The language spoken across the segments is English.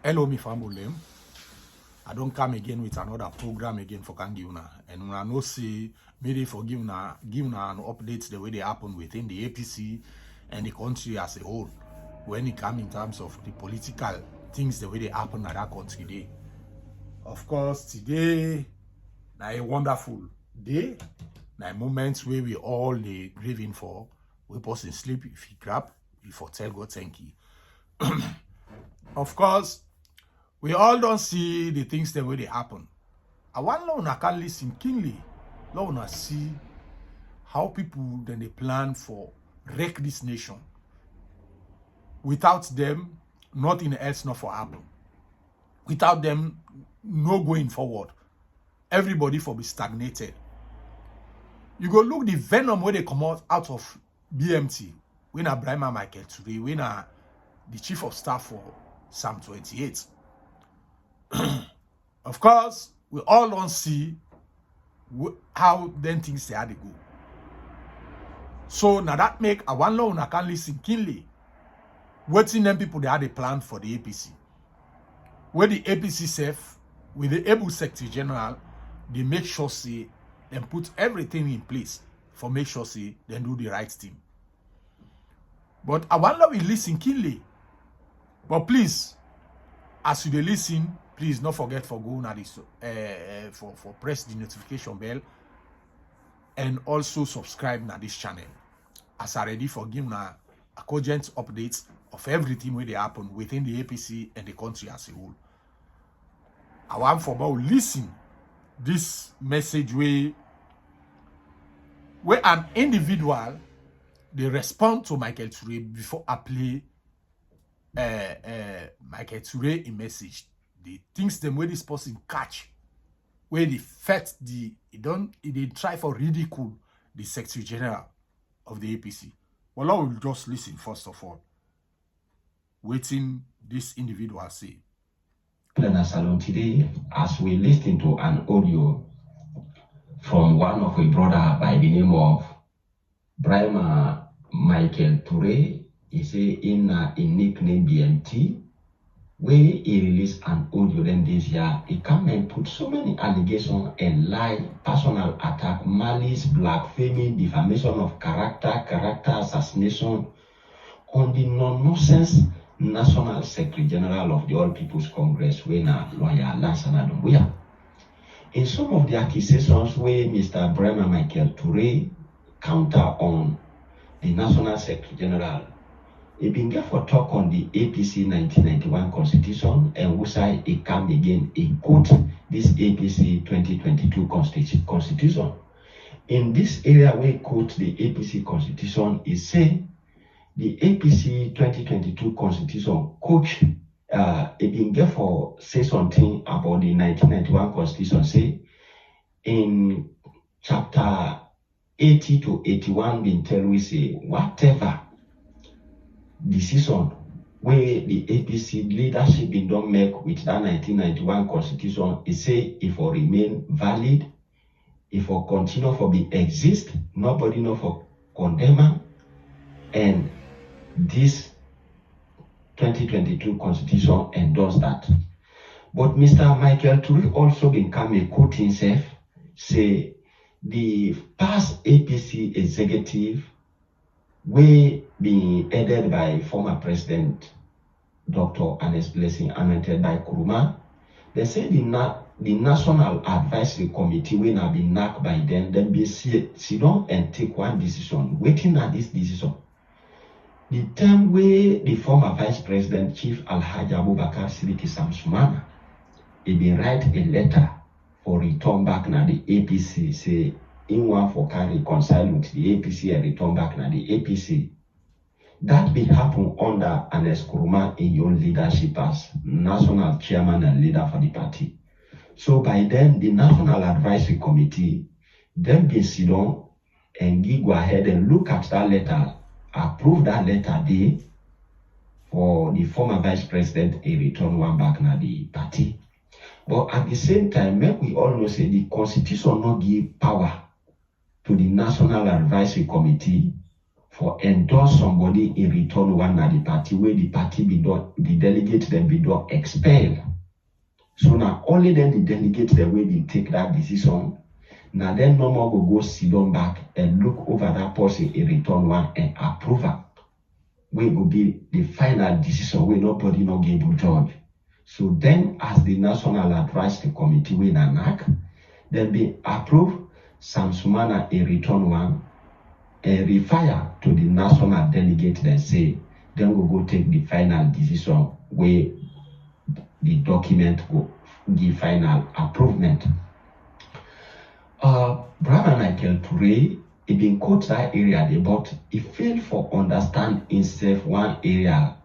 Hello, me family. I don't come again with another program again for Kangiuna. And when I know see maybe for giving an updates the way they happen within the APC and the country as a whole. When it comes in terms of the political things the way they happen in that country today. Of course, today now a wonderful day. Now moments where we all the grieving for. We person sleep if he grab, if I tell God thank you. Of course, we all don't see the things the way they happen. I want to can listen keenly. Now to see how people then they plan for wreck this nation. Without them, nothing else not for happen. Without them, no going forward. Everybody for be stagnated. You go look the venom where they come out of BMT. When a Brahma Michael today, when a the chief of staff for Psalm 28. Of course, we all don't see how then things they had to go. So now that make a one law I can listen keenly. Waiting them people they had a plan for the APC. Where the APC safe with the able Secretary General, they make sure say and put everything in place for make sure say they do the right thing. But I want to listen keenly. But please, as you listen, please don't forget for going at this for press the notification bell and also subscribe to this channel. As I ready for giving a cogent updates of everything where they happen within the APC and the country as a whole. I want for about listen this message where an individual they respond to Michael Toure before I play Michael Toure a message. The things them where this person catch, where they fet they try for ridicule the Secretary General of the APC. Well, I will just listen first of all. Waiting this individual say. In a salon today, as we listen to an audio from one of a brother by the name of Brahma Michael Toure, he say in a nickname BMT, where he released an audio then this year, he come and put so many allegations and lie, personal attack, malice, blasphemy, defamation of character assassination on the nonsense National Secretary General of the All People's Congress, when a lawyer Lansana Doumbouya. In some of the accusations where Mr. Brahma Michael Toure counter on the National Secretary General, he been there for talk on the APC 1991 Constitution, and Wusai he come again, he quote this APC 2022 Constitution. In this area where he quote the APC Constitution, he say the APC 2022 Constitution coach he been there for say something about the 1991 Constitution, say in chapter 80 to 81 been tell we say whatever decision where the APC leadership been don't make with that 1991 Constitution, it say if for remain valid, if for continue for be exist, nobody know for condemn, and this 2022 Constitution endorse that. But Mr. Michael Toure also been come a quote himself, say the past APC executive way being headed by former President Dr. Ernest Blessing, anointed by Kuruma, they say the National Advisory Committee will not be knocked by them, then be sit down and take one decision, waiting at this decision. The time where the former Vice President Chief Alhaji Abubakar Sidiki Samana, he been write a letter for return back na the APC, say in one for can reconcile with the APC and return back na the APC. That will happen under Ernest Kuruma in your leadership as national chairman and leader for the party. So by then, the National Advisory Committee then be sit down and go ahead and look at that letter, approve that letter day for the former Vice President a return one back na the party. But at the same time, make we all know say the Constitution not give power to the National Advisory Committee for endorse somebody in return one at the party where the party be done, the delegate then be done expel. So now only then the delegate the way they take that decision. Now then no more go sit down back and look over that person in return one and approve it. We will be the final decision where nobody no give to judge. So then as the National Advisory Committee will enact, then be approve Samana in return one and refer to the national delegate then say, then we'll go take the final decision where the document will give final approvement. Brother Michael Toure, he been quote that area there, but he failed for understand himself one area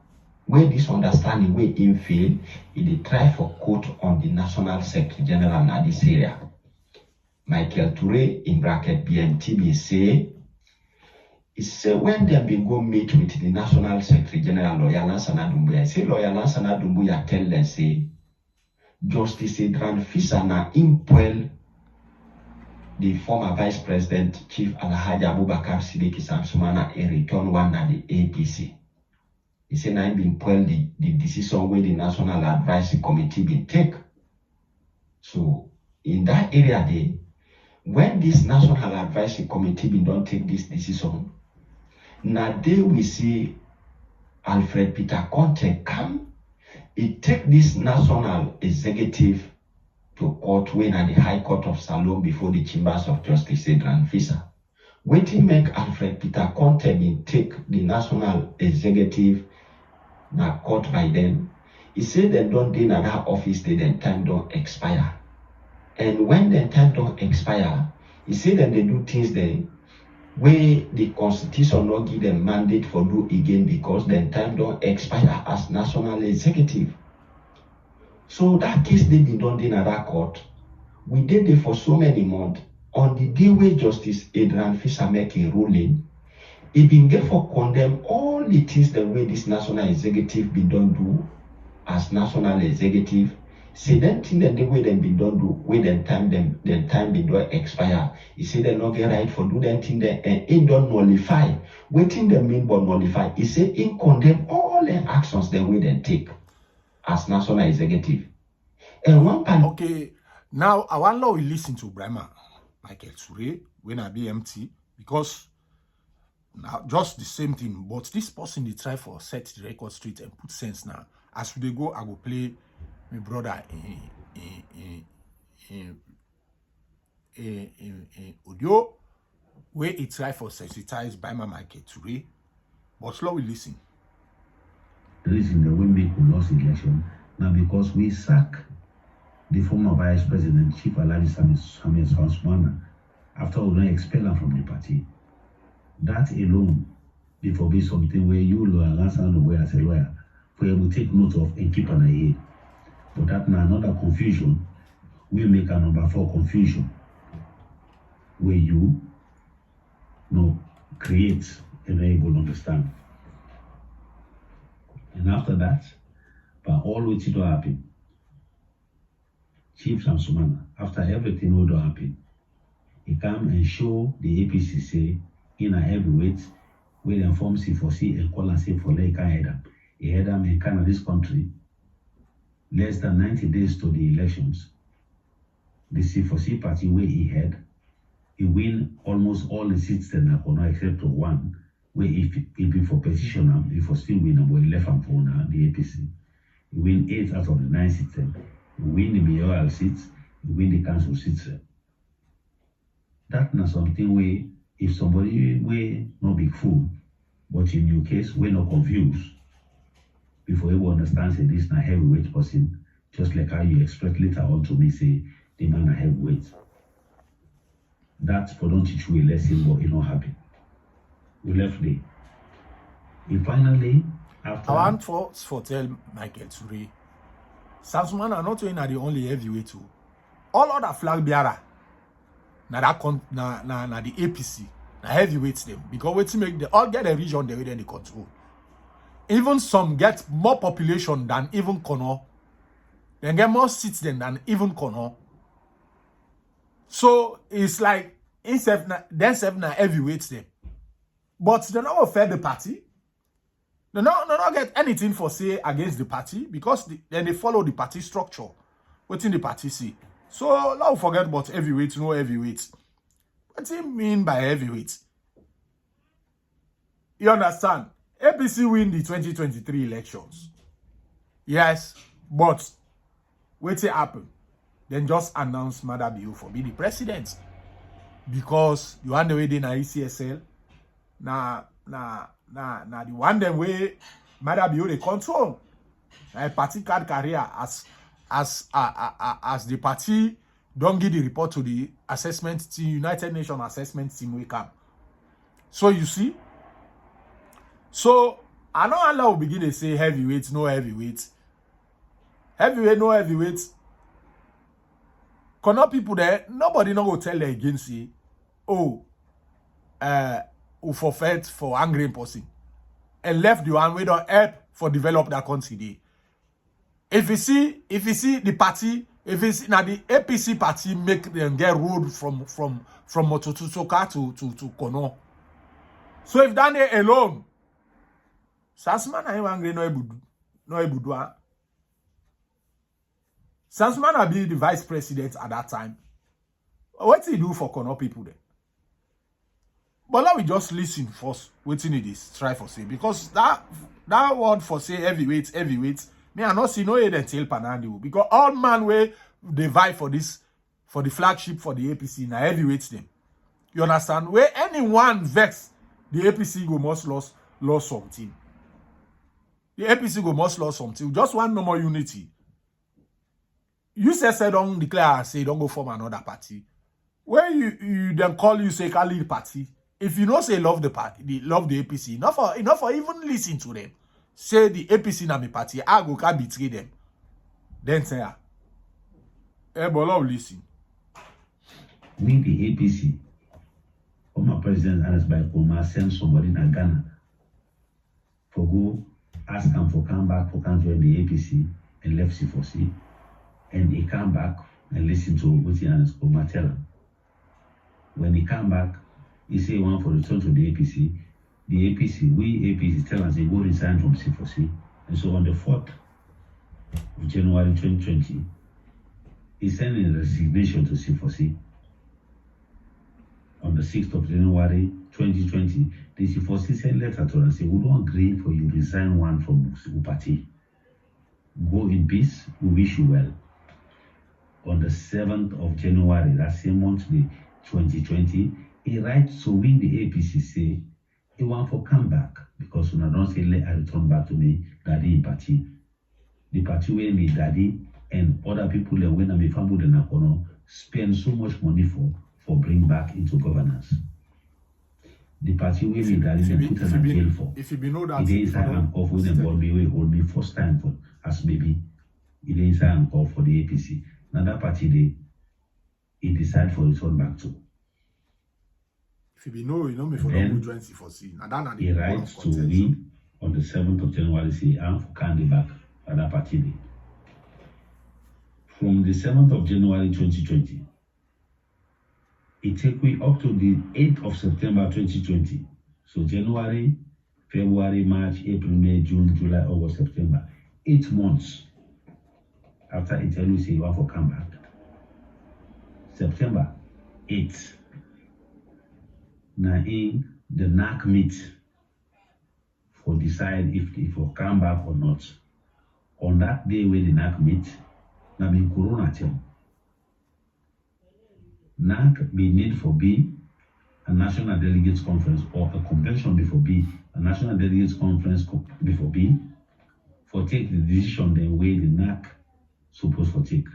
where this understanding where him fail, he dey try for quote on the National Secretary General na this area. Michael Toure in bracket BMTB say, he said when they been go meet with the National Secretary General Lawyer Lansana Doumbouya, say Lawyer Lansana Doumbouya tell them say Justice Edran Fisa na impel the former Vice President Chief Alhaji Abubakar Sidiki Samsumana in return one at the APC. He said now been impel the decision where the National Advisory Committee been take. So in that area there, when this National Advisory Committee been don't take this decision, now they we see Alfred Peter Conte come, he take this National Executive to court when at the High Court of Salome before the Chambers of Justice Edran Fisa. Waiting make Alfred Peter Conte been take the National Executive na court by them. He said they don't do that office, they then time don't expire. And when the time don't expire, he said that they do things then where the constitution not give them mandate for do again because then time don't expire as national executive. So that case they did not do in that court. We did it for so many months. On the day where Justice Edran Fisa make a ruling, he been get for condemn all the things the way this national executive be done do as national executive. Say that thing that the way them be done do, where them time be do expire. He say they not get right for do that thing there and in don't nullify. Waiting them mean but nullify. He say in condemn all the actions the way they take as national executive. And one pan Okay, now I want to listen to Brahma Michael Toure when I BMT because now just the same thing, but this person they try for set the record straight and put sense now. As we go, I will play my brother in audio where he try for sensitize by my Michael Toure, but slowly listen. The reason that we make we lost election now because we sack the former Vice President Chief Alhaji Samana after we don't expel him from the party. That alone, before be something where you lawyer, where as a lawyer, for able to take note of and keep an eye ahead. But that now another confusion, we make a number 4 confusion, where you know create and able to understand. And after that, but all which it will happen, Chief Samsumana, after everything will happen, he come and show the APC say in a heavyweight where they form C4C and call and say for Lake Adam. He had them in Canada, this country, less than 90 days to the elections. The C4C party where he had, he win almost all the seats that Nakona except for one, where if he be for petition him, he for still win, but he left him for now, the APC. He win 8 out of the 9 seats. He win the mayoral seats, he win the council seats. That's not something where if somebody will not be fool, but in your case, we're not confused. Before you understand, say this is a heavyweight person, just like how you express later on to me, say the man a heavyweight. That's for don't teach you a lesson, but you not happy. We left there. He finally, after I want for tell Michael Toure, Samsumana are not doing the only heavyweight too. All other flag bearer, na the APC, na heavyweights them because we make they all get a region they within the control. Even some get more population than even Kono. They get more seats than even Kono. So it's like then seven heavyweights them. But they not offend the party. They not get anything for say against the party because then they follow the party structure. What's in the party see? So now forget about heavyweight, no heavyweight. What do you mean by heavyweight? You understand? APC win the 2023 elections. Yes, but what's it happen? Then just announce Madabiu for be the president. Because you want the way they na ECSL. Na the one them way Madabiu they control. A party card career as the party don't give the report to the assessment team, United Nations assessment team we come. So you see. So I know Allah will begin to say heavyweight, no heavyweight. Heavyweight, no heavyweight. Connect people there, nobody no go tell them again say, oh, who forfeit for angry person. And left the one we don't help for develop that country day. If you see the party, if it's now the APC party make them get road from Mototutoka to Kono. So if Daniel alone, Samana ain't angry no ebudu. Samana be the vice president at that time. What he do for Kono people then? But now we just listen first. Waiting it is try for say because that word for say heavyweight. Me I not see no head until Panandi because all man way they vie for this for the flagship for the APC now heavyweights them. You understand? Where anyone vex the APC go must lost something. The APC go must lost something. Just one no more unity. You say don't declare say don't go form another party. Where you then call you say can lead party. If you know say love the party, love the APC, enough for even listen to them. Say the APC na me party, I go can betray them. Then say, Bolo listen. We the APC, former President Anas by Kuma send somebody in Ghana for go ask him for come back for come join the APC and left C4C, and he come back and listen to what he Anas Kuma tell him. When he come back, he say one for return to the APC. The APC, we APC tell us they go resign from C4C. And so on the 4th of January 2020, he sent a resignation to C4C. On the 6th of January 2020, the C4C sent a letter to us and say, we don't agree for you resign one from party. Go in peace, we wish you well. On the 7th of January, that same month, 2020, he writes to win the APC say, he want for come back because when I don't say let I return back to me, daddy in party. The party where me daddy and other people that when I'm a family in Nakono spend so much money for bring back into governance. The party where me daddy they put in jail for. If you be know that it is I'm call for them hold me first time for as baby. It is I'm call for the APC. Now that party he decide for return back to. If you know, me for don't go join C4C. He writes to me on the 7th of January, say, I'm for candy back at that party day. From the 7th of January 2020, it take me up to the 8th of September 2020. So January, February, March, April, May, June, July, August, September. 8 months after it tell you say you want for come back. September 8th. Now in the NAC meet for decide if you come back or not. On that day when the NAC meet, now be Corona term. NAC be need for be a national delegates conference or a convention before be a national delegates conference before be for take the decision the way the NAC supposed for take.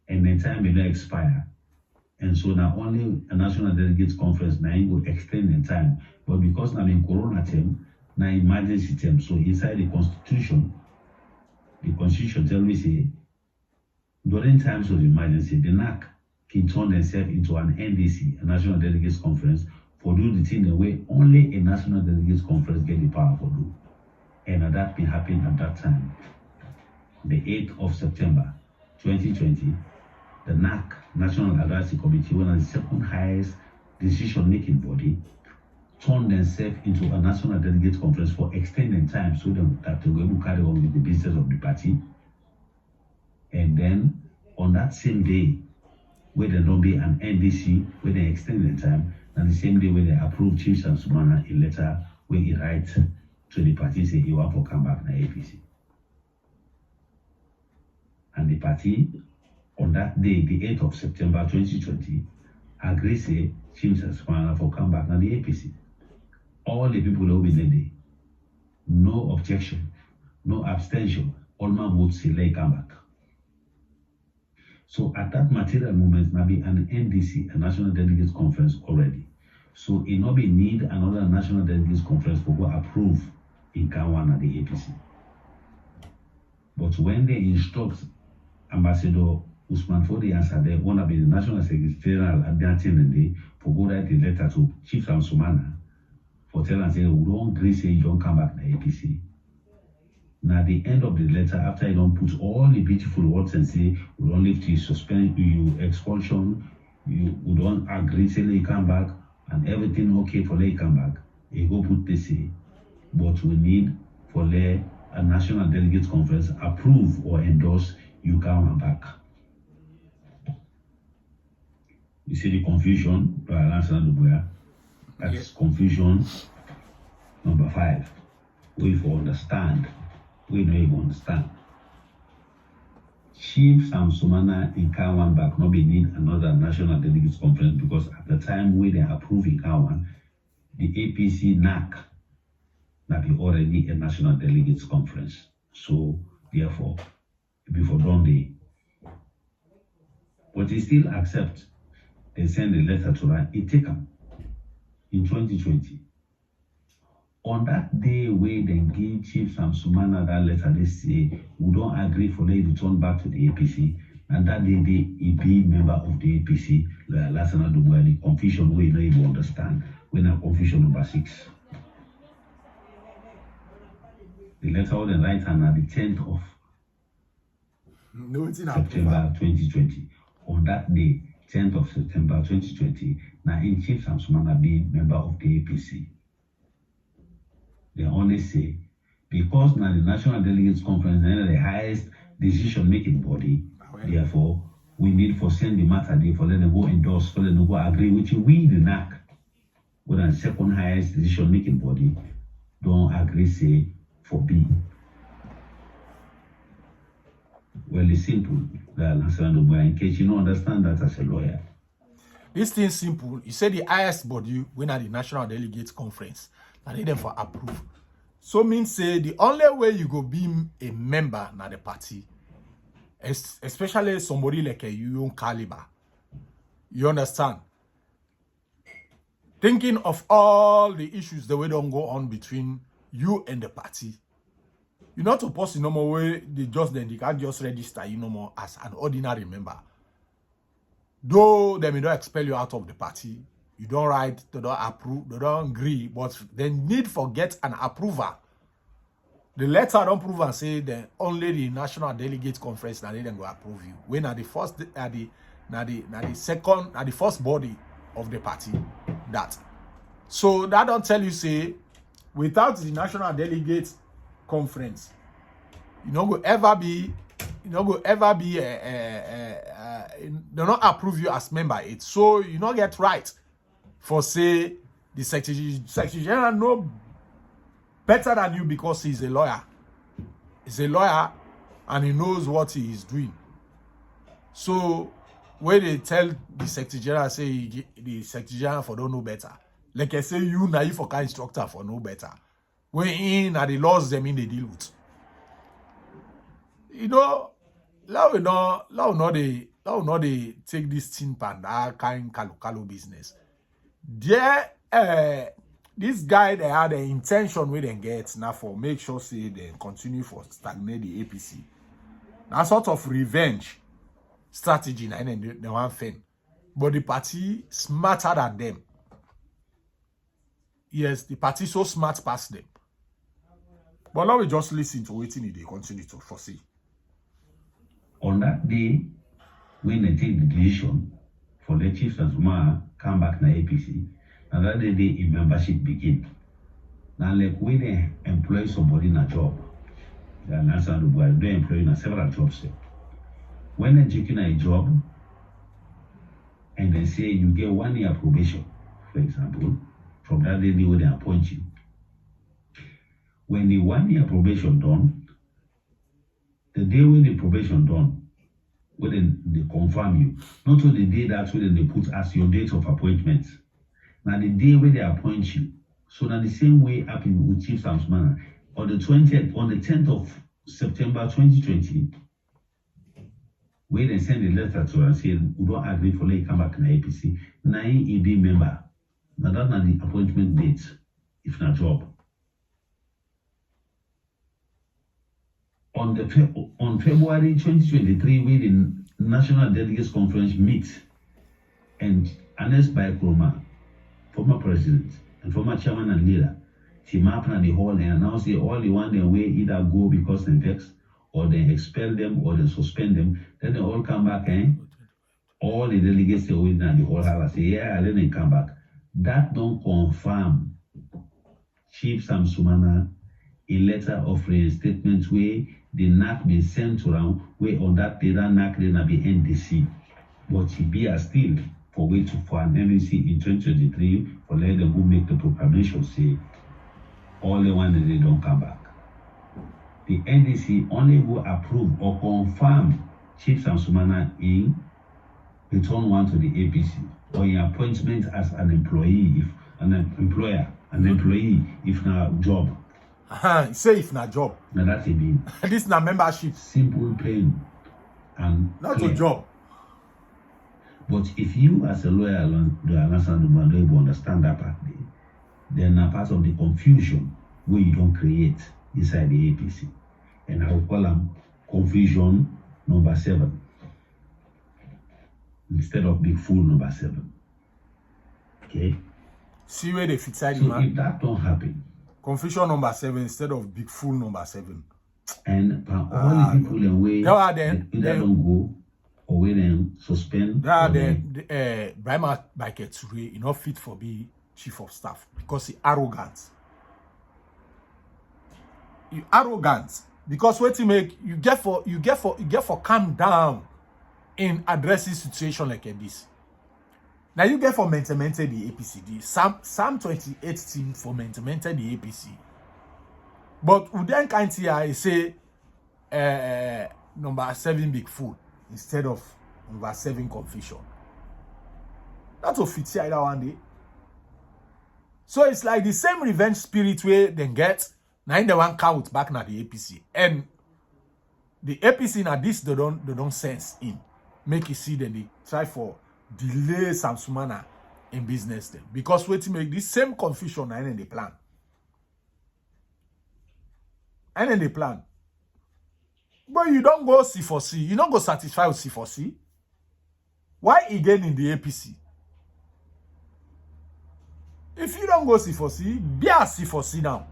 And the time will not expire. And so now only a national delegates conference now will extend the time. But because now in Corona term, now emergency term, so inside the constitution tell me say during times of emergency, the NAC can turn themselves into an NDC, a national delegates conference, for do the thing the way only a national delegates conference get the power for do. And that been happening at that time. The 8th of September 2020, the NAC, National Advisory Committee, one of the second highest decision-making body, turn themselves into a national delegate conference for extended time so that they will able to carry on with the business of the party. And then on that same day, where there don't be an NDC, where they extend the time, and the same day where they approve Chief Samana a letter where he writes to the party say he want to come back na APC. And the party on that day, the 8th of September 2020, agree say Chief Samana for come back na the APC. All the people who be there, no objection, no abstention, all my votes say they come back. So at that material moment, maybe an NDC, a National Delegates Conference already. So it not be need another National Delegates Conference for go approve in Kawan at the APC. But when they instruct Ambassador Usman for the answer, they want to be the National Secretary General at that day for go write a letter to Chief Samana for tell and say, we don't agree say you don't come back to the APC. Now, at the end of the letter, after you don't put all the beautiful words and say, we don't lift you, suspend you, expulsion, we don't agree, say, you come back, and everything okay for you come back, you go put the say, but we need for a National Delegates Conference approve or endorse you come back. You see the confusion, that's Yes. confusion number 5. We for understand. We don't even understand. Chief Samana in Kawan back not be need another National Delegates Conference because at the time when they approve in Kawan, the APC NAC that be already a National Delegates Conference. So therefore, before done day. But he still accept. They send a letter to her. It take them in 2020. On that day where they give Chief Samana that letter, they say, we don't agree for them to turn back to the APC. And that day, he be member of the APC. The confusion we don't even understand. We're now confusion number 6. The letter on the right hand at the 10th of September 2020. On that day, 10th of September 2020, now in Chief Samana be member of the APC. They only say, because now the National Delegates Conference is the highest decision-making body, therefore, we need for send the matter there for them to go endorse, for them to go agree with you. We, the NAC, with the second highest decision-making body, don't agree, say, for B. Well, it's simple, in case you don't understand that as a lawyer. This thing simple. You say the highest body when at the National Delegates Conference. And need them for approve. So means say the only way you go be a member na the party, especially somebody like a your caliber. You understand? Thinking of all the issues that we don't go on between you and the party. You're not supposed to no more way they can't just register you no more as an ordinary member. Though they may not expel you out of the party. You don't write, they don't approve, they don't agree, but they need for get an approval. The letter don't prove and say that only the National Delegates Conference that they then go approve you. When at the first the first body of the party that. So that don't tell you say without the National Delegates Conference, they don't ever be they don't approve you as member. It's so you don't get right. For say the Secretary General know better than you because he's a lawyer. He's a lawyer and he knows what he is doing. So when they tell the Secretary General, say the Secretary General for don't know better. Like I say, you naive for kind instructor for know better. When in are the laws them in they deal with. You know, now they take this thing and that kind kalu business. There, this guy they had the intention we then get now for make sure say they continue for stagnate the APC. Now sort of revenge strategy and they want thing. But the party smarter than them. Yes, the party so smart past them. But now we just listen to waiting they continue to foresee. On that day, when they take the decision for the Chief Samana come back to the APC, Another day in membership begin. Now, like when they employ somebody in a job, they employ in several jobs. When they're taking a job, and they say you get 1 year probation, for example, from that day when they appoint you. When the 1 year probation done, the day when the probation done, when they confirm you, not only the day that when they put as your date of appointment. Now the day when they appoint you, so now the same way happened with Chief Samana on the 10th of September 2020, where they send a letter to us saying we don't agree for let come back in the APC. Now he be member. Now that's not the appointment date, if not job. On February 2023, where the National Delegates Conference meets and announced by Kroma, former president and former chairman and leader, team up in the hall and announce all the one their way either go because they vex, or they expel them, or they suspend them. Then they all come back and all the delegates they win and the whole house say, yeah, then they come back. That don't confirm Chief Samana a letter of reinstatement where the NAC been sent around, where on that day that NAC then be NDC. But he be a still for way to for an NDC in 2023 for let them go make the proclamation say all the one that they don't come back. The NDC only go approve or confirm Chief Samana in return one to the APC or in appointment as an employee, if an employer, an employee, if not job. Say if not job. Now that's a mean. This na membership. Simple, plain, and Not clear. a job. But if you as a lawyer don't understand that part, then a part of the confusion where you don't create inside the APC. And I will call them confusion number 7. Instead of big fool number 7. Okay? See where they fit side, So man. if that don't happen, Confusion number 7 instead of big fool number 7. and all the people in way There are then either don't go or we then suspend. there are or then- the Brahma Baiketure, you know, fit for be chief of staff because he arrogant. You arrogant because what you make you get for calm down in addressing situation like this. Now you get for maintain the APC. Sam 28 team for maintain the APC. But we then can't here say number 7 big fool instead of number 7 confusion. That's what fits either one day. So it's like the same revenge spirit where they get. Now they want count back na the APC. And the APC now this they don't sense in. Make you see that they try for delay Samana in business then. Because wait to make this same confusion and then they plan. And then they plan. But you don't go C4C. You don't go satisfy with C4C. Why again in the APC? If you don't go C4C, be a C4C now.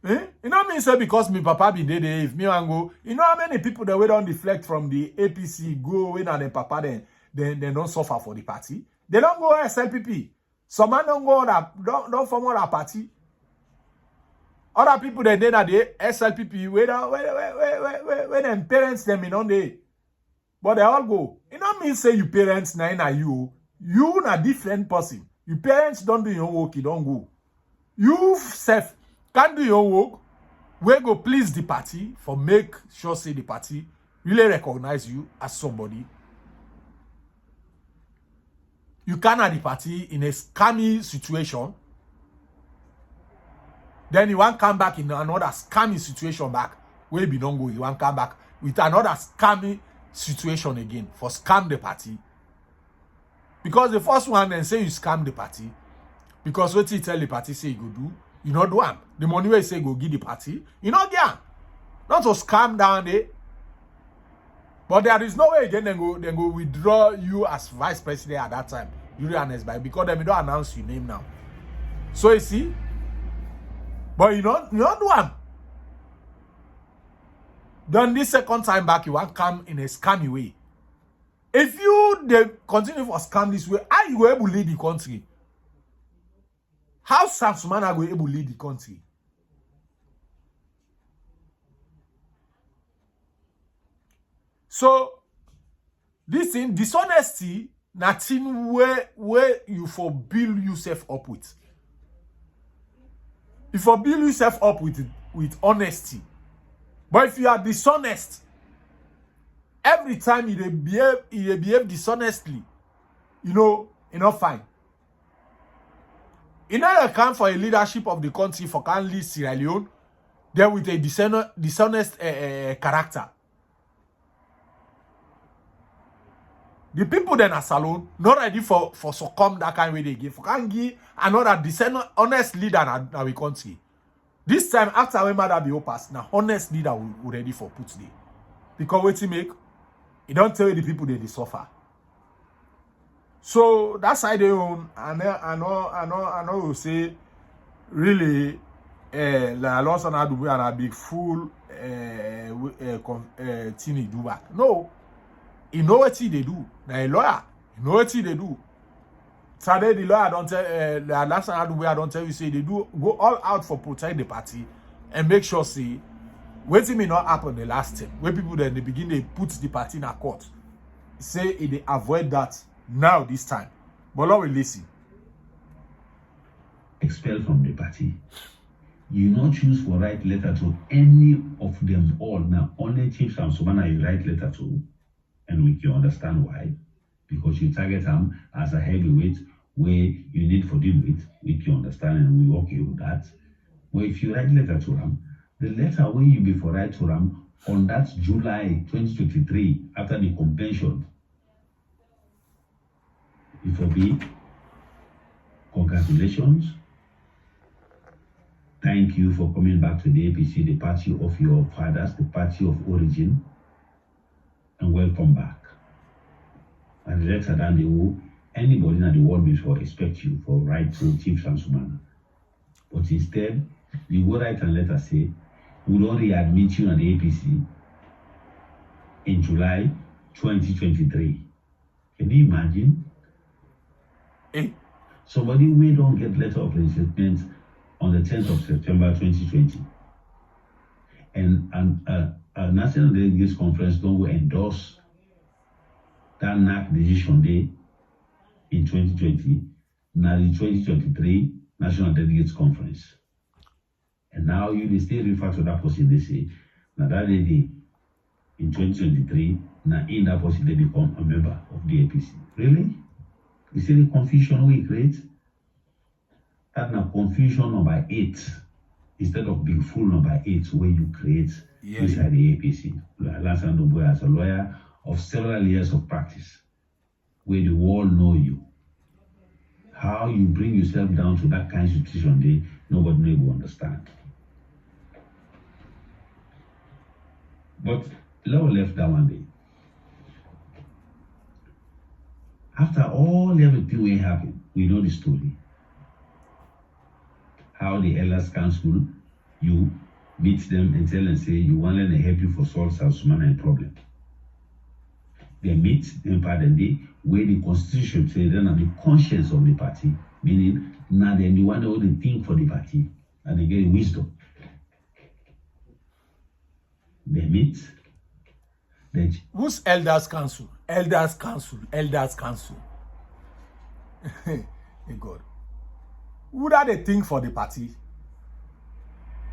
You know me say because me papa be there, if me and go, you know how many people that we don't deflect from the APC go when and the papa then don't suffer for the party. They don't go SLPP. Some man don't go don't form other party. Other people they did at the SLPP where them parents them in on day. But they all go. You know me say you parents na you na different person. Your parents don't do your work, you don't go. You self can do your work. We go please the party for make sure say the party really recognize you as somebody. You can at the party in a scammy situation. Then you want come back in another scammy situation back. Where you don't go, you want come back with another scammy situation again for scam the party. Because the first one then say you scam the party. Because what you tell the party say you go do, you not do am. The money where you say go give the party, you not get am. Not to scam down there. But there is no way again then go withdraw you as vice president at that time. You honest by because then we don't announce your name now. So you see, but you not do am. Then this second time back, you want come in a scammy way. If you they continue for scam this way, how you go able to lead the country? How Samana go able to lead the country? So this thing, dishonesty, nothing where you for build yourself up with. You for build yourself up with honesty. But if you are dishonest, every time you behave dishonestly, you not fine. You know you come for a leadership of the country for can lead Sierra Leone, there with a dishonest character. The people then are salon not ready for succumb that kind of way they give. For can give another dishonest leader that we country. This time after when mother be pass, now honest leader will ready for put there. Because what you make, it don't tell you the people they suffer. So that's how they own. I know you say really la loss on a big fool Tini do back. No, you know what they do. Now a lawyer, you know what they do. Today the lawyer don't tell the last time I don't tell you say they do go all out for protect the party and make sure say waiting may not happen the last time when people then they begin they put the party in a court. Say they avoid that now this time. But Lord will listen. Expelled from the party. You not choose for write letter to any of them all. Now only Chief Samana you write letter to, and we can understand why. Because you target him as a heavyweight where you need for deal with, we can understand and we okay with that. But if you write letter to him, the letter where you before write to him on that July 2023 after the convention, it will be congratulations. Thank you for coming back to the APC, the party of your fathers, the party of origin, and welcome back. And the letter than the who anybody in the world before expect you for right to Chief Samana. But instead, you go write and letter say, we will readmit you at the APC in July 2023. Can you imagine? Somebody we don't get letter of reinstatement on the 10th of September 2020. And a National Delegates Conference don't endorse that NAC decision day in 2020, now the 2023 National Delegates Conference. And now they still refer to that person, they say, now that day in 2023, now in that person they become a member of the APC. Really? You see the confusion we create? That now confusion number 8, instead of being full number 8, where you create inside the APC. Lansana Domboya as a lawyer of several years of practice, where the world know you. How you bring yourself down to that kind of situation, they nobody will understand. But Law left that one day. After everything will happen, we know the story. How the elders council, you meet them and tell them, say, you want them to help you for solve South Samana problem. They meet in pardon day where the constitution says then are the conscience of the party, meaning now they're the one who they think for the party and they get wisdom. They meet. Who's elders council? Elders council. Elders council. Hey God. Who that they think for the party?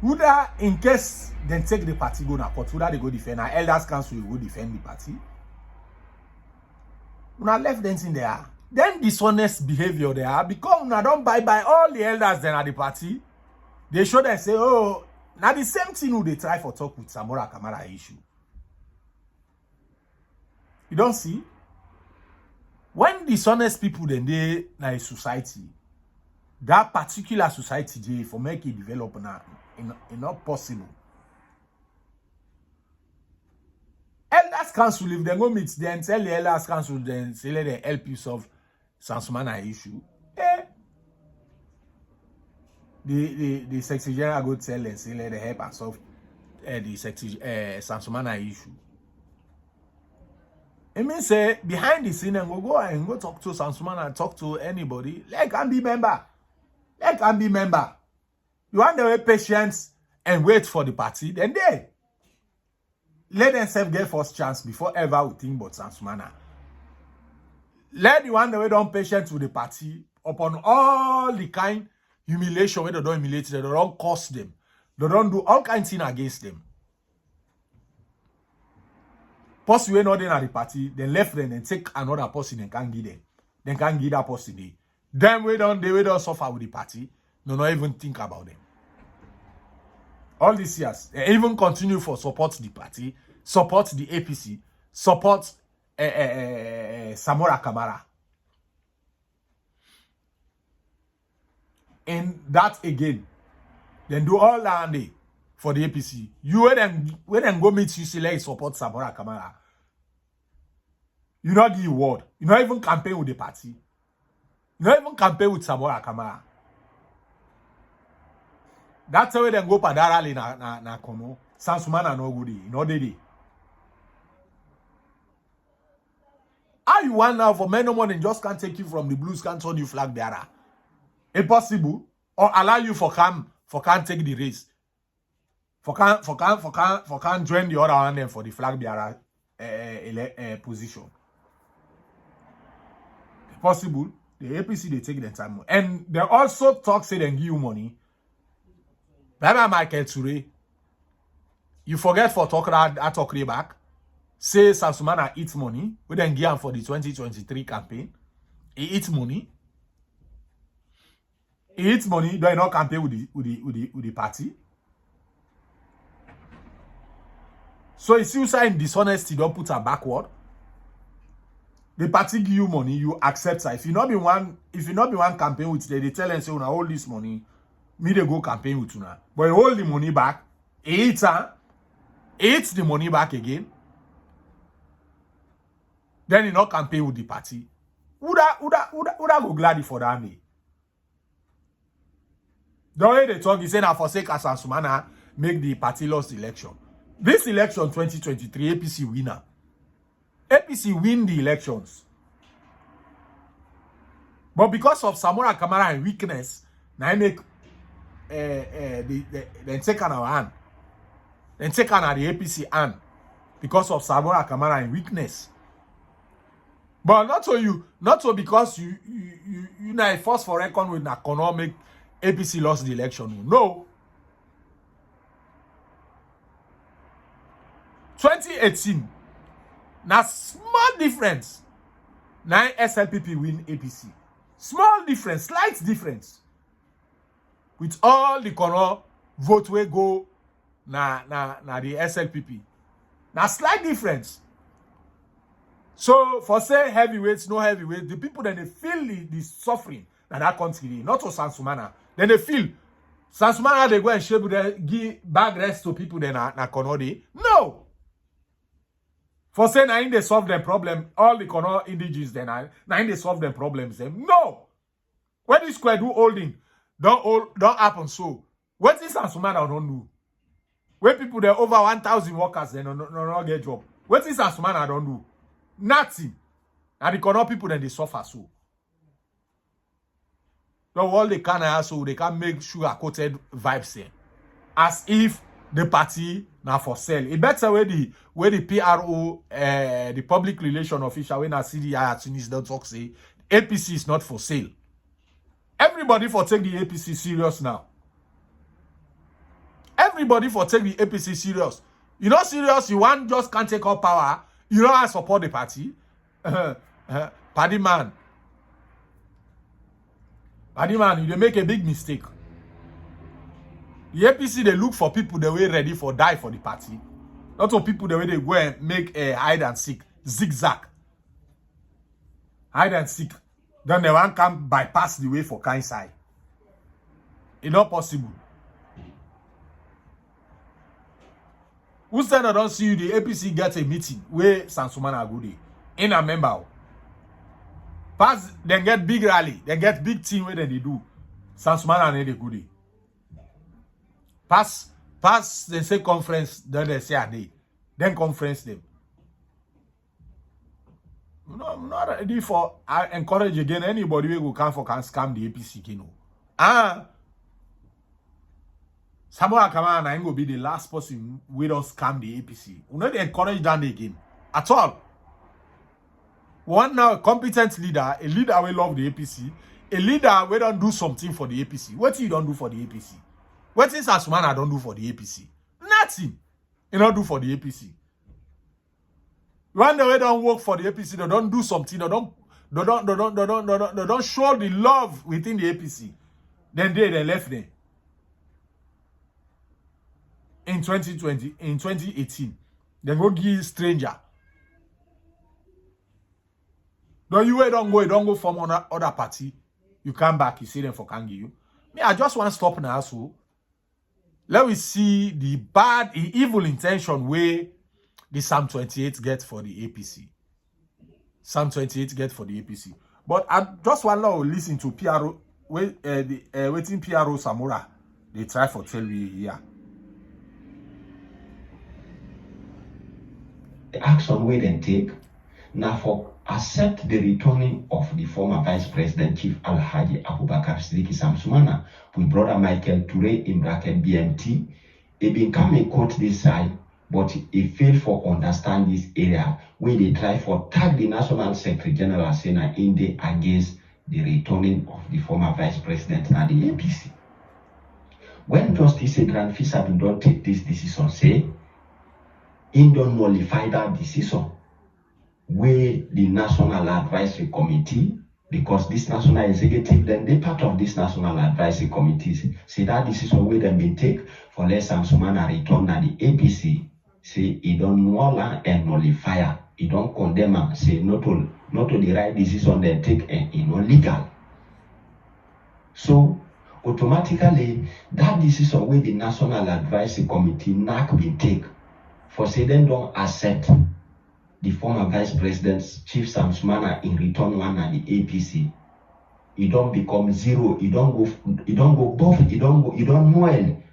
Who that in case they take the party go to court, who that they go defend? Now elders council will go defend the party. Una left them in there. Then dishonest behavior there because una don't buy all the elders then at the party. They show them say, oh, now the same thing who they try for talk with Samora Kamara issue. You don't see? When dishonest people then they na a society, that particular society they for make it develop now, not possible. Elders council, if they go meet them, tell the elders council then say let them help you solve Samana issue. The Secretary General go tell them say let them help and solve the Samana issue. It means say behind the scene and go talk to Samana and talk to anybody. Let can be member. They can be member. You want to wait patience and wait for the party, then they let themselves get first chance before ever we think about Samana. Let the one that we don't patient with the party upon all the kind humiliation where they don't humiliate them, they don't curse them, they don't do all kinds of things against them. Person we not in at the party, then left them and take another person and can't give them. Then can't give that person the. Them we don't suffer with the party. No, not even think about them. All these years, they even continue for support the party, support the APC, support Samora Kamara. And that again, then do all that day for the APC. You when them go meet you select support Samora Kamara. You not give word. You not even campaign with the party. You not even campaign with Samora Kamara. That's why they go padarali na kono. Samana no good. No dey. How you want now for men no money just can't take you from the blues, can't turn you flag bearer? Impossible. Or allow you for can't take the race. For can't join the other one then for the flag bearer position. Possible. The APC they take their time. And they also talk say they give you money. Baba Michael Ture, you forget for talk back. Say Samana eats money. We then give him for the 2023 campaign. He eats money. He eats money. Do not campaign with the party. So if you sign dishonesty, don't put her backward. The party give you money, you accept her. If you not be one campaign with they tell them say, "Una hold this money." Me they go campaign with you now. But you hold the money back. He eats the money back again. Then you not campaign with the party. Would go glad for that day? The way they talk, he said that for sake as Samana make the party lost election. This election 2023, APC winner. APC win the elections. But because of Samora Kamara and weakness, now I make then take on our hand. Then take on the APC hand. Because of Samora Kamara and weakness. But not so because you now force for reckon with economic APC lost the election. No. 2018. Now small difference. Now SLPP win APC. Small difference, slight difference. With all the corner vote we go na the SLPP. Now slight difference. So for say heavyweights, no heavyweight, the people then they feel the suffering that country, not to Samana. Then they feel Samana they go and shape give bag rest to people then na Konode. No. For say now they solve their problem, all the corner indigenous then now they solve their problems. Then no. When this square do holding, don't happen so. What is Samana don't do? When people there over 1,000 workers then no get job. What is Samana don't do? Nothing. And the corner people then they suffer so. So all they can also they can make sugar-coated vibes there. As if the party now for sale. It better where the PRO the public relation official when I see the Accusations don't talk say APC is not for sale. Everybody for take the APC serious now. Everybody for take the APC serious. You know serious, you want just can't take up power. You know I support the party. Paddy man, you make a big mistake. The APC, they look for people that were ready for die for the party. Not for people the way they go and make a hide and seek, zigzag. Hide and seek. Then they want come bypass the way for kind side. It's not possible. Who said I don't see you? The APC get a meeting where Samana go there. In a member. Pass, then get big rally. Then get big team where they do. Samana and they go there. Pass, they say conference, then they say a day. Then conference them. No, I'm not ready for, I encourage again anybody who will come for can scam the APC, you know. Samana Kamana ain't gonna be the last person we don't scam the APC. We not encourage that again at all. One now a competent leader, a leader we love the APC, a leader we don't do something for the APC. What you don't do for the APC? What is Samana don't do for the APC? Nothing. You don't do for the APC. When they don't work for the APC, they don't do something. They don't show the love within the APC. Then they left there. In 2020, in 2018, they go give stranger. No, you don't go from other party. You come back, you see them for can give you. Me, I just want to stop now, so let me see the bad, the evil intention way the Psalm 28 get for the APC. Psalm 28 get for the APC. But I just want to listen to PRO, waiting PRO Samura. They try for 12 years. The action we then take now for accept the returning of the former Vice President Chief Alhaji Abubakar Siddiqui Samana with brother Michael Toure in bracket BMT. It become a court this side, but it failed for understand this area where they try for tag the National Secretary General Sena Inde against the returning of the former Vice President and the APC. When Justice Adrian Fisa don't take this decision, say, he don't nullify that decision where the National Advisory Committee, because this National Executive, then they part of this National Advisory Committee, say that decision where them been take for less than Samana return at the APC, say he don't null and nullify, he don't condemn, say not to the right decision they take and illegal. So automatically that decision where the National Advisory Committee NAC been take for say them don't accept the former Vice President's Chief Samana in return one at the APC. It don't become zero. It don't go both. It don't well.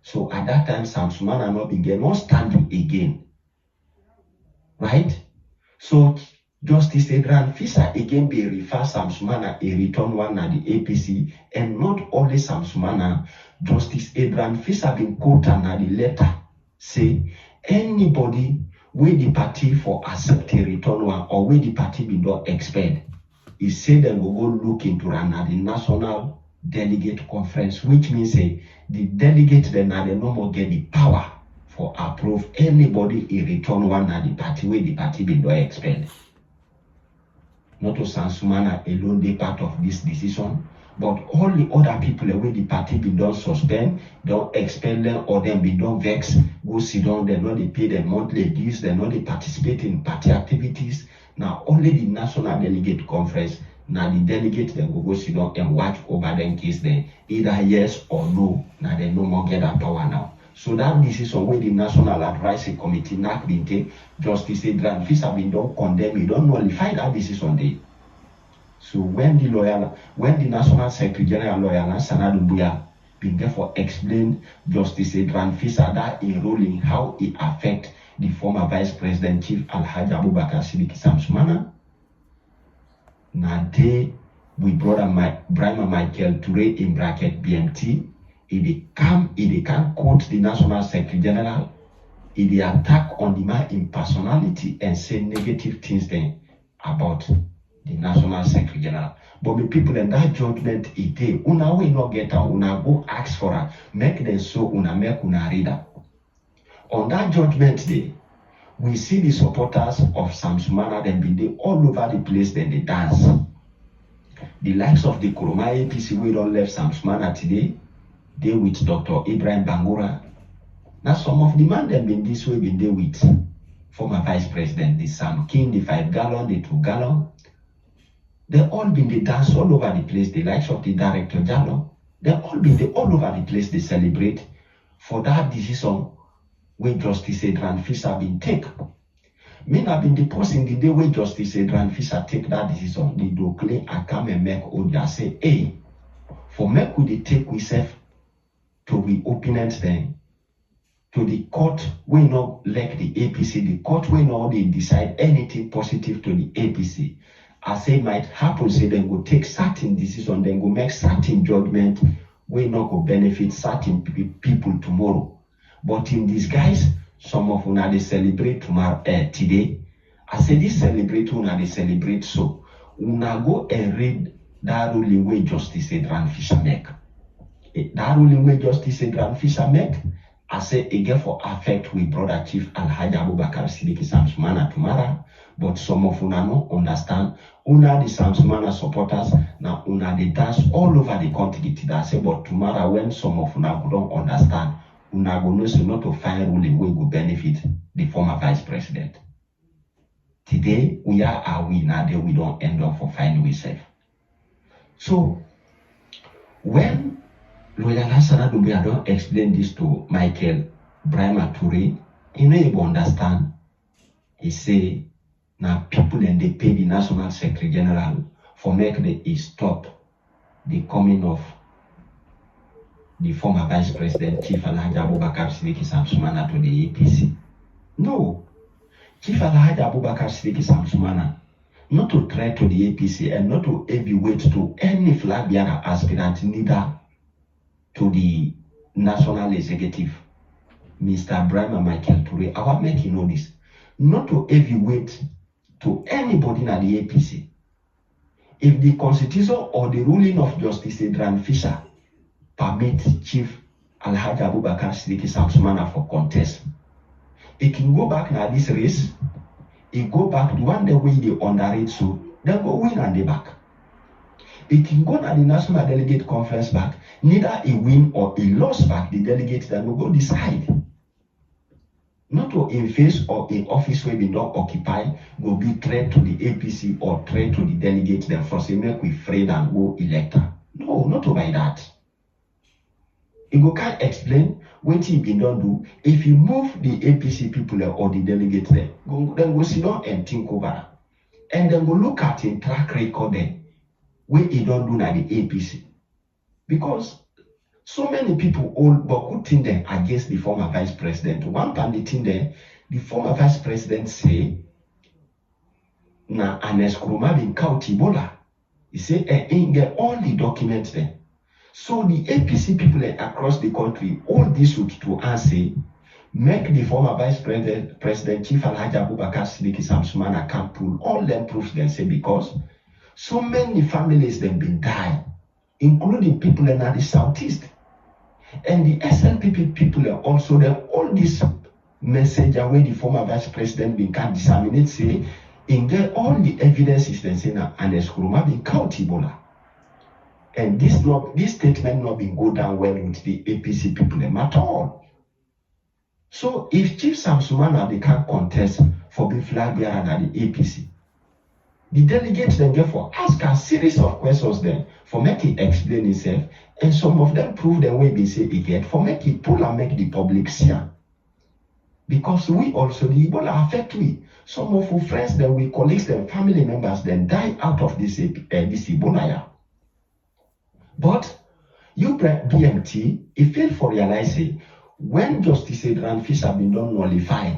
So at that time, Samana not begin not standing again. Right? So Justice Adrian Fisa again be refer Samana a return one at the APC, and not only Samana, Justice Adrian Fisa been quoted at the letter say anybody where the party for accept a return one or where the party be not expelled, he said they will go look into run at the National Delegate Conference, which means the delegate then they no more get the power for approve anybody a return one at the party where the party be not expelled. Not to Samana alone they part of this decision, but all the other people where the party be done suspend, don't expel them or them be done vex, go sit down, they know they pay their monthly dues, they know they participate in party activities. Now only the National Delegate Conference, now the delegate then go sit down and watch over them case then either yes or no. Now they no more get that power now. So that decision where the National Advisory Committee NAC been take, Justice Adrian Fisa been don't condemn, you don't nullify that decision there. So when the National Secretary General lawyer Sanadu Buya been therefore explain Justice Adrian Fisa that in ruling how it affect the former Vice President Chief Alhaji Abubakar Siddiqui Samana, now they with brother Brahma Michael Toure in bracket BMT, it can quote the National Secretary General, it attack on the man in personality and say negative things then about the National Secretary General. But the people in that judgment it day, una will not get her, una go ask for her, make them so una make una reader. On that judgment day, we see the supporters of Samana then be there all over the place, then they dance. The likes of the Kuruma APC we don't left Samana today, they with Dr. Ibrahim Bangura. Now some of the man them been this way been there with former Vice President, the Sam King, the 5 gallon, the 2 gallon. They all been the dance all over the place, the likes of the Director Jallo. They all been the all over the place, they celebrate for that decision where Justice Adrian Fisa been take. Me have been the person the day where Justice Adrian Fisa take that decision, the Dokle I come and make Odia say, hey, for make we take we self to the opponents then, to the court we not like the APC, the court we not they decide anything positive to the APC. I say might happen, say then go take certain decision, then go make certain judgment, we not go benefit certain people tomorrow. But in disguise, some of una they celebrate tomorrow today. I say this celebrate una they celebrate so. Una go and read that ruling way Justice Adrian Fisher make. That ruling way Justice Adrian Fisher make, I say again for affect with brother Chief Alhaji Abubakar Sidiki Samsumana tomorrow. But some of una no understand. Una the Samsumana supporters now una they dance all over the country today. Say but tomorrow when some of una don't understand, una go know so not to find ruling way go benefit the former vice president. Today we are we now there we don't end up for finding we safe. So when Lawyer Lassana Dube, I don't explain this to Michael Brahma Toure, he no able understand. He say now people and they pay the National Secretary General for make the stop the coming of the former Vice President Chief Alhaji Abubakar Sidiki Samsumana to the APC. No. Chief Alhaji Abubakar Sidiki Samsumana not to threat to the APC and not to heavyweight to any flag bearer aspirant, neither to the National Executive, Mr. Brahma Michael Toure. I want to make you know this. Not to heavyweight to anybody in the APC. If the constitution or the ruling of Justice Adrian Fisher permit Chief Alhaji Abubakar Sidiki Samsumana for contest, it can go back now this race, it go back the one the way they underrate so, then go win and they back. It can go to the National Delegate Conference back, neither a win or a loss back, the delegates that will go decide. Not to in face or in office where they don't occupy, go be threat to the APC or threat to the delegates, then for say make we afraid and go elector. No, not to by that. You can't explain what he been done do. If you move the APC people or the delegates there, then go sit down and think over. And then go look at in track record there, where he don't do na the APC. Because so many people all but good thing there against the former vice president. One time the thing there, the former vice president say, na Anes Kuruma bin Kauti Bola. He say, ain't get all the documents there. So the APC people across the country, all this would to answer, make the former vice president Chief Alhaji Abubakar Sidiki Samsumana can pull all them proofs then say because so many families them been dying, including people in the southeast. And the SNPP people are also there. All this message where the former vice president been can disseminate say, in get all the evidences then say na Anes Kuruma been Kauti Bola. And this statement not been go down well with the APC people at all. So if Chief Samsumana they can't contest for being flag bearer at the APC, the delegates then therefore ask a series of questions then for make it explain itself, and some of them prove the way they say it get for make it pull and make the public see. Because we also the Ebola affect we. Some of our friends then we colleagues then family members then die out of this Ebola. But you BMT, it failed for realizing when Justice Adrian Fisher been done nullify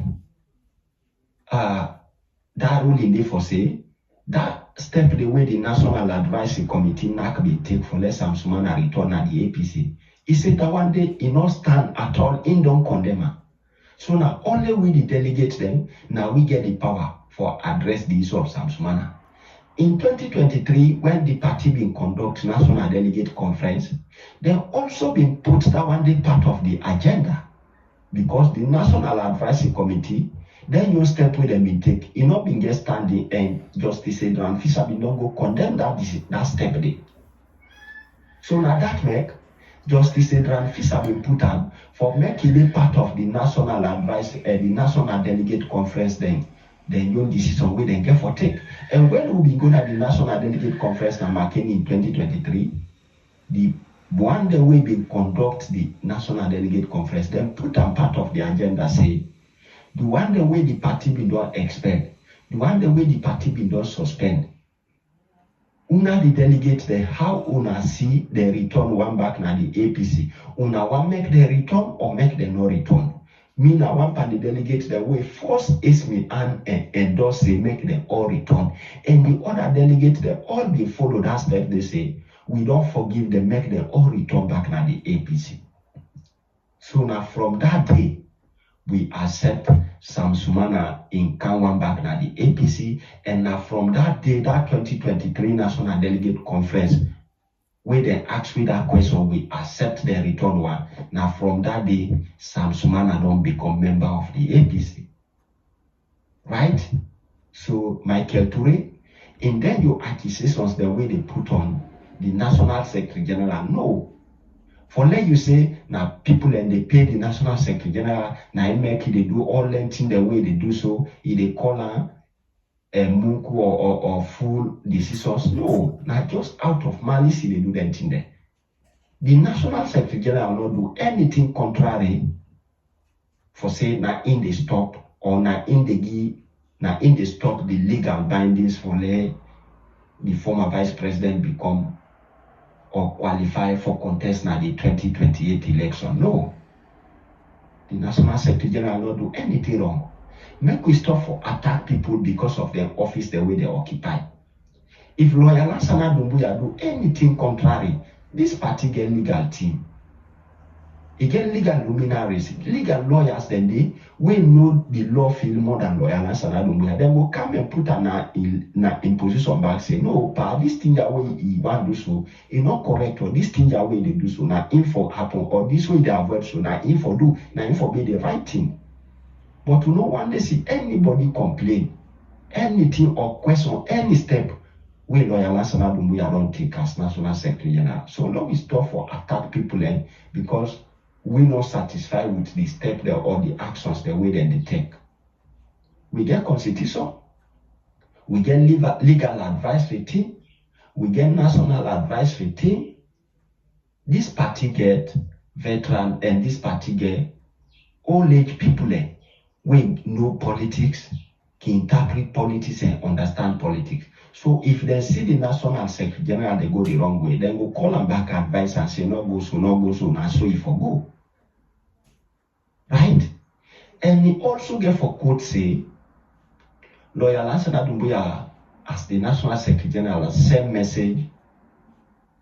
that ruling they for say that step the way the National Advisory Committee NAC be take for let Samsumana return at the APC. He said that one day he not stand at all in don't condemn her. So now only we the delegates then now we get the power for address the issue of Samsumana. In 2023, when the party been conduct National Delegate Conference, they also been put that one day part of the agenda because the National Advisory Committee, then you step with them in take. It not been just standing and Justice Adrian Fisher be not go condemn that step there. So now that make Justice Adrian Fisher been put on for making it part of the National the National Delegate Conference then your decision we then get for take. And when we be going at the National Delegate Conference in Makeni in 2023, the one day we be conduct the National Delegate Conference, then put on part of the agenda say, the one day way the party be don't expect, the one day way the party be don't suspend. Una the delegates there, how una see the return one back na the APC. Una want make the return or make the no return. Me now one party delegate the way force is me and endorse say make them all return. And the other delegate they all be follow that step. They say we don't forgive them, make them all return back now the APC. So now from that day, we accept Samana in Kanwan back now the APC. And now from that day, that 2023 National Delegate Conference, where they ask me that question, we accept the return one. Now from that day, Samana don't become member of the APC. Right? So Michael Toure, and then your accusations, the way they put on the National Secretary General, no. For let you say, now people and they pay the National Secretary General, now make they do all things the way they do so, if they call her Munku or full decisions. No, not just out of malice they do that thing there. The National Secretary General will not do anything contrary for say now in the stop or now in the stop the legal bindings for the former Vice President become or qualify for contest now the 2028 election. No. The National Secretary General will not do anything wrong. Make we stop for attack people because of their office, the way they occupy. If lawyer Lansana Doumbouya do anything contrary, this party get legal team. It get legal luminaries, legal lawyers, then they will know the law field more than lawyer Lansana Doumbouya. Then will come and put her in position back, say, no, pa, this thing that way he want do so, it's not correct, or this thing that way they do so, now info happen, or this way they avoid so, now info do, now info be the right thing. But we no want to see anybody complain, anything or question, any step where lawyer Lansana Doumbouya don't take as National Secretary General. So now we stop for attack people because we're not satisfied with the step there or the actions the way they take. We get constitution, we get legal advisory team, we get national advisory team. This party get veteran and this party get old age people we know politics, can interpret politics and understand politics. So if they see the National Secretary General, they go the wrong way, then go call them back advice and say, no go so, now so if for go. Right? And he also get for quote say, lawyer Lansana Doumbouya, as the National Secretary General, send message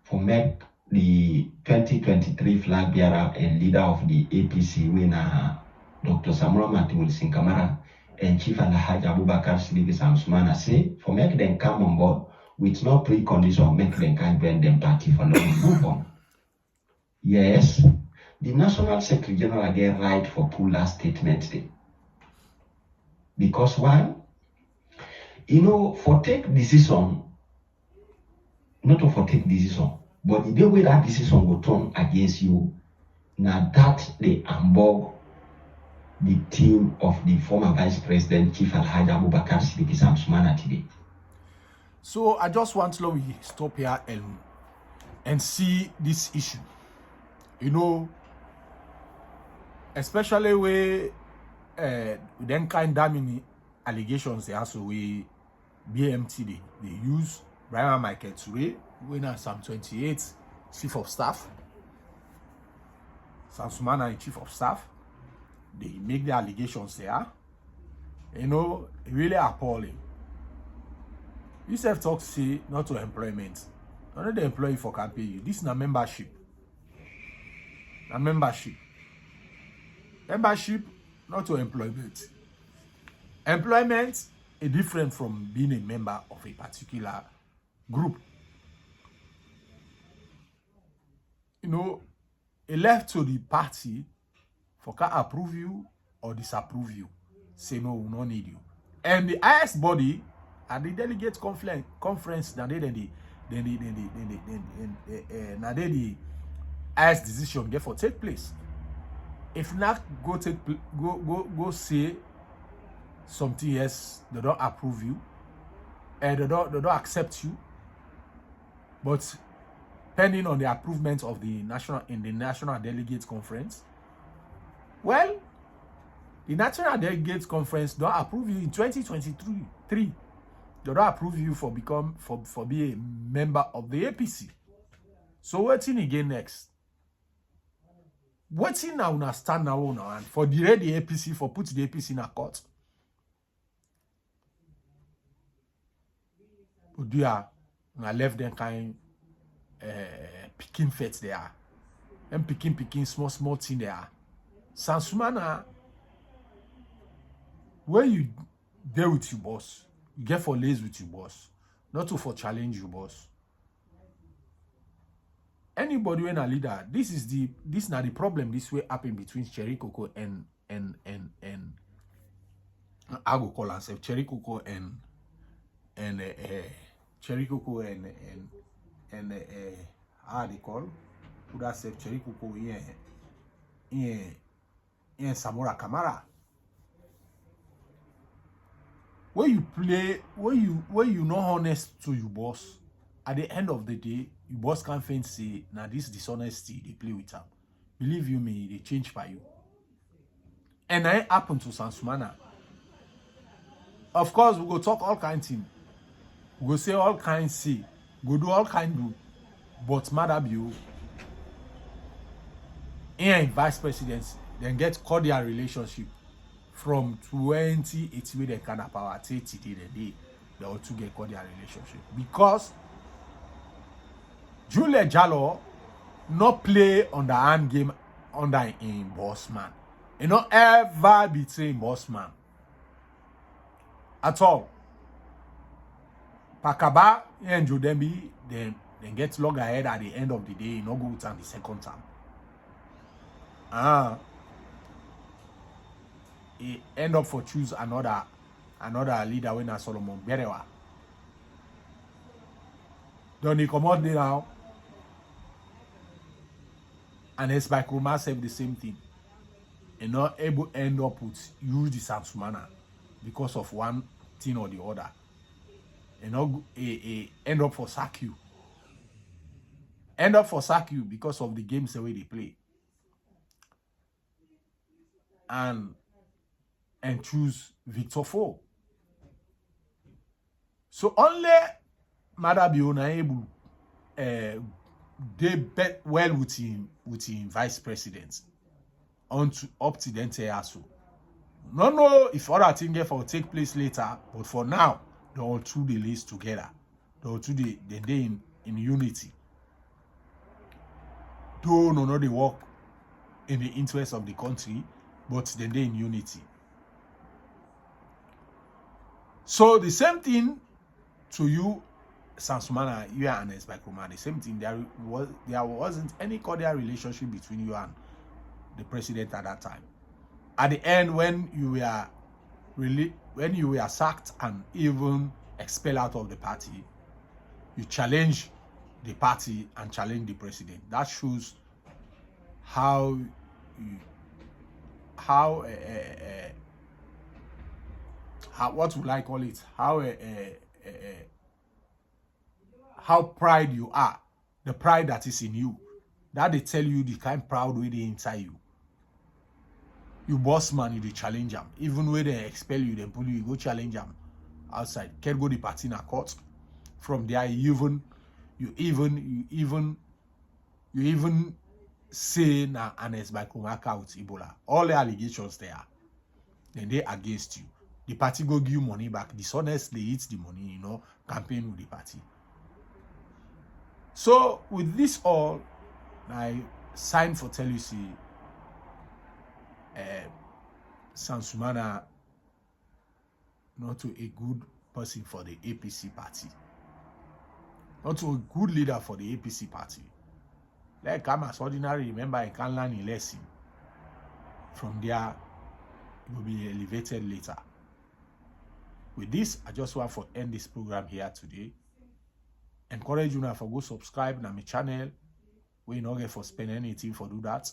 for make the 2023 flag bearer and leader of the APC winner, Dr. Samana Wilson Kamara and Chief Alhaji Abubakar Siddiqui Samana say, for make them come on board with no precondition, make them can bring them party for long move on. Yes, the National Secretary General get right for pull last statement day. Because one, for take decision, not for take decision, but the way that decision will turn against you, now that they unbog the team of the former Vice President Chief Alhaji Abubakar Siddiqui Samana today. So I just want to stop here and see this issue. Especially where then kind damning allegations they also we BMT they use Brian Michael Toure, winner Sam 28, Chief of Staff. Samana Chief of Staff. They make the allegations there. Really appalling. You self talk say not to employment. Not the employee for campaign you. This is a membership. A membership. Membership, not to employment. Employment is different from being a member of a particular group. It left to the party for can approve you or disapprove you. Say no, we don't need you. And the highest body at the delegate conference, now the highest decision therefore take place. If not go say something else, they don't approve you, and they don't accept you. But pending on the approval of the national delegates conference, well, the National Delegates Conference don't approve you in 2023. They don't approve you for being a member of the APC. So what's in again next? Waiting now una stand now and for the APC for put the APC in a court. But do ya una left them kind picking fets there. And picking small thing there. Samana, where you deal with your boss, you get for lazy with your boss, not to for challenge your boss. Anybody when a leader, this not the problem. This way happen between Cherry Coco and I go call myself Cherry Coco and Cherry Coco and how they call who that say Cherry Coco in Samora Kamara. When you play, when you not honest to your boss, at the end of the day, your boss can't faint say, now this dishonesty, they play with them. Believe you me, they change by you. And that happen to Samana. Of course, we go talk all kinds of things. We go say all kinds say. Go do all kinds do. But Madam you, in vice presidency, then get cordial relationship from 2018 with the kind of power 30 day they all two get cordial relationship because Julia Jallo not play on the hand game under a boss man. You not ever betray boss man at all. Pakaba and Jodembi then get log ahead at the end of the day. You not go with the second time. He end up for choose another leader when Solomon Berewa. Don't he come out there now? And it's by Kruma said the same thing. And not able to end up with use the Samana because of one thing or the other. And not end up for sack you. End up for sack you because of the games the way they play. And choose Victor Fo. So only Madam Biona able they bet well with him vice president up to then so. No if other thing get for take place later, but for now they all two the list together. They all two they in unity. Though no they work in the interest of the country, but they in unity. So the same thing to you, Samana, you and S by Kruma, the same thing. There wasn't any cordial relationship between you and the president at that time. At the end, when you were sacked and even expelled out of the party, you challenge the party and challenge the president. That shows how what would I call it? How proud you are, the pride that is in you. That they tell you the kind proud way they inside you. You boss man, you the challenge them. Even when they expel you, they pull you go challenge them outside. Can't go the party in a court. From there, you even say na Anes by Kumaka with Ebola. All the allegations there, then they against you. The party go give you money back. Dishonest, they eat the money, campaign with the party. So with this all, I sign for tell you see Samana not to a good person for the APC party. Not to a good leader for the APC party. Like I'm as ordinary member, I can learn a lesson. From there, it will be elevated later. With this, I just want to end this program here today. Encourage you now for go subscribe to my channel. We not get for spend anything for do that.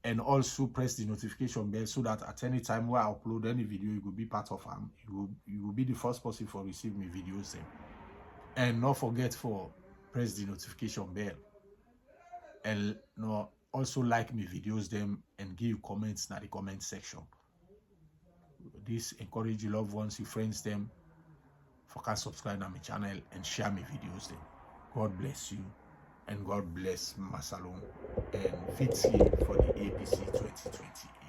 And also press the notification bell so that at any time where I upload any video, you will be part of them. You will be the first person for receive my videos. And not forget for press the notification bell. And also like my videos them and give comments in the comment section. This encourage your loved ones, your friends them for can subscribe to my channel and share my videos them. God bless you. and God bless Masalon and Fitzy for the APC 2020.